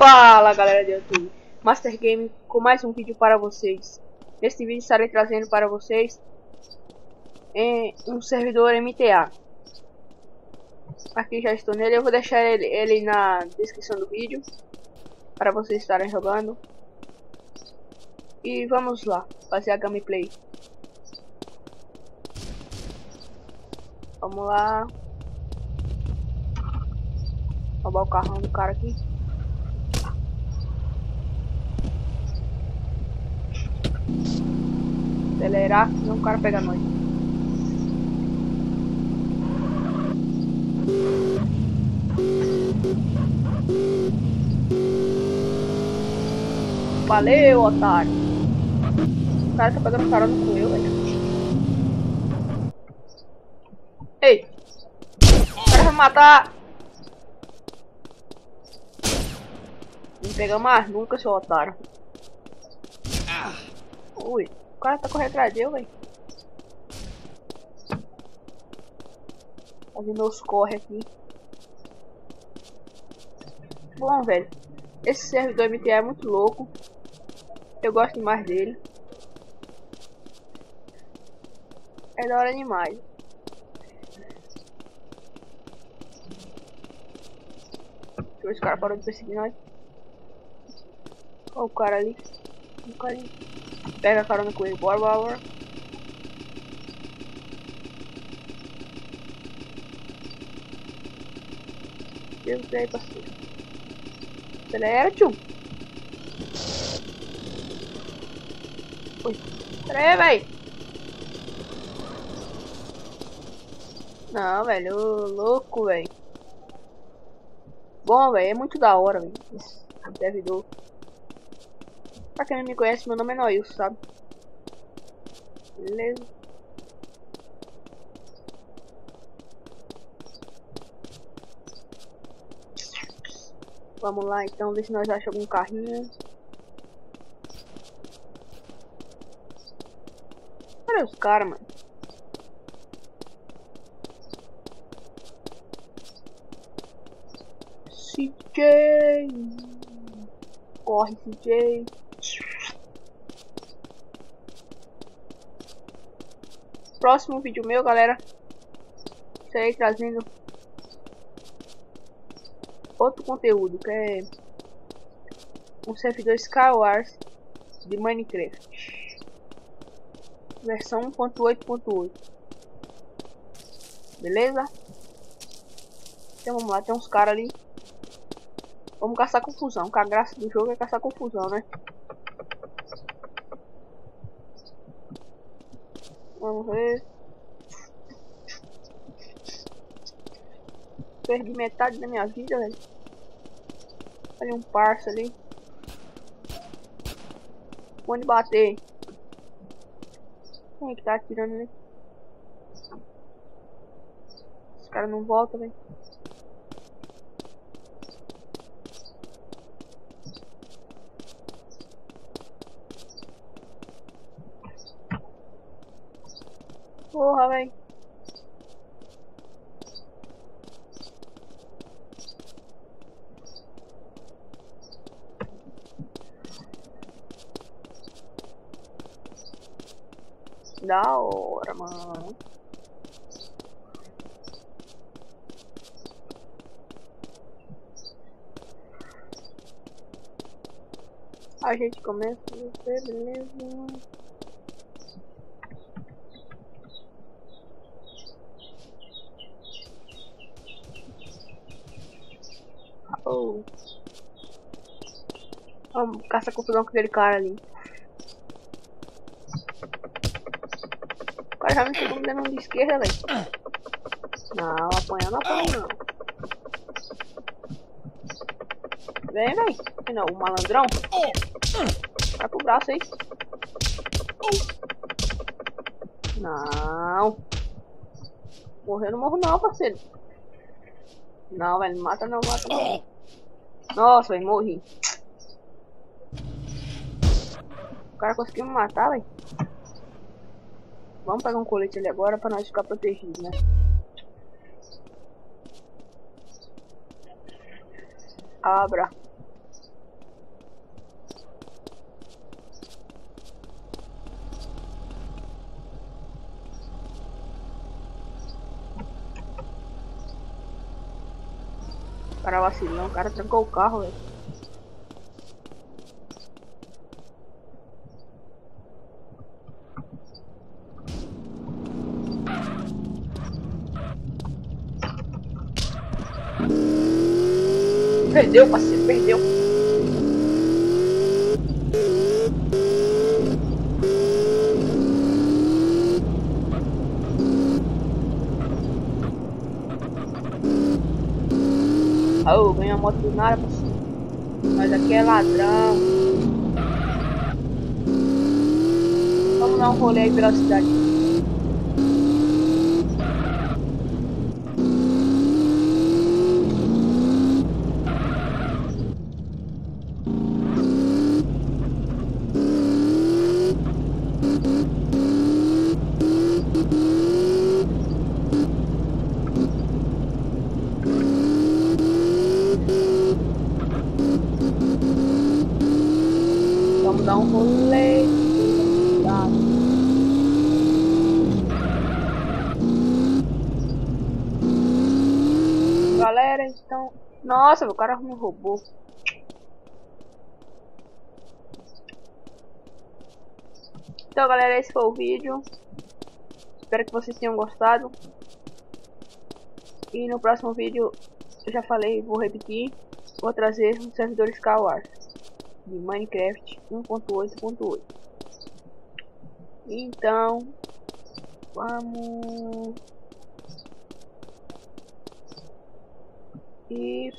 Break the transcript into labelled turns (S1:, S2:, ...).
S1: Fala galera do YouTube, Master Game com mais um vídeo para vocês. Neste vídeo estarei trazendo para vocês um servidor MTA. Aqui já estou nele, eu vou deixar ele na descrição do vídeo para vocês estarem jogando. E vamos lá, fazer a gameplay. Vamos lá. Roubar o carrão do cara aqui. Acelerar, senão o cara pega nós. Valeu, otário. O cara tá pegando carona com eu, velho. Ei! O cara vai matar! Não pega mais nunca, seu otário. Ui, o cara tá correndo atrás de eu, velho. Fazendo os corre aqui. Bom, velho. Esse servidor MTA é muito louco. Eu gosto demais dele. É da hora demais. Deixa eu ver se o cara parou de perseguir nós. Olha o cara ali. O cara ali. Pega a carona com ele. Bora, bora, bora. Deus aí, parceiro. Acelera, tio. Ui. Pera aí, velho. Não, velho. Louco, velho. Bom, velho. É muito da hora, velho. Esse servidor. Pra quem não me conhece, meu nome é Noilson, sabe? Beleza. Vamos lá então, ver se nós achamos algum carrinho. Olha os caras, mano. CJ. Corre, CJ. Próximo vídeo meu, galera, estarei trazendo outro conteúdo, que é um servidor Skywars de Minecraft, versão 1.8.8. beleza? Então vamos lá, tem uns caras ali. Vamos caçar confusão, que a graça do jogo é caçar confusão, né? Vamos ver. Perdi metade da minha vida, velho. Olha um parça ali. Onde bater? Quem é que tá atirando ali? Esse cara não volta, velho. Porra, velho. Da hora, mano. A gente começa a ver, beleza. Oh. Vamos caçar confusão com aquele cara ali. O cara já me chegou me dando de esquerda, velho. Não, apanhar não apanha não. Vem, velho. Não, o malandrão. Vai pro braço aí. Não. Morrer eu não morro não, parceiro. Não, velho. Não mata não, mata não. Nossa, velho. Morri. O cara conseguiu me matar, velho. Vamos pegar um colete ali agora pra nós ficar protegidos, né? Abra. Cara vacilão, o cara trancou o carro, velho. Perdeu, parceiro, perdeu. Oh, ganhei a moto do nada, parceiro. Mas aqui é ladrão. Vamos dar um rolê aí pela cidade. Vamos dar um rolê. Tá. Galera, então... Nossa, o cara me roubou. Então, galera, esse foi o vídeo. Espero que vocês tenham gostado. E no próximo vídeo, eu já falei, vou repetir. Vou trazer um servidor Skywars de Minecraft 1.8.8. Então, vamos... E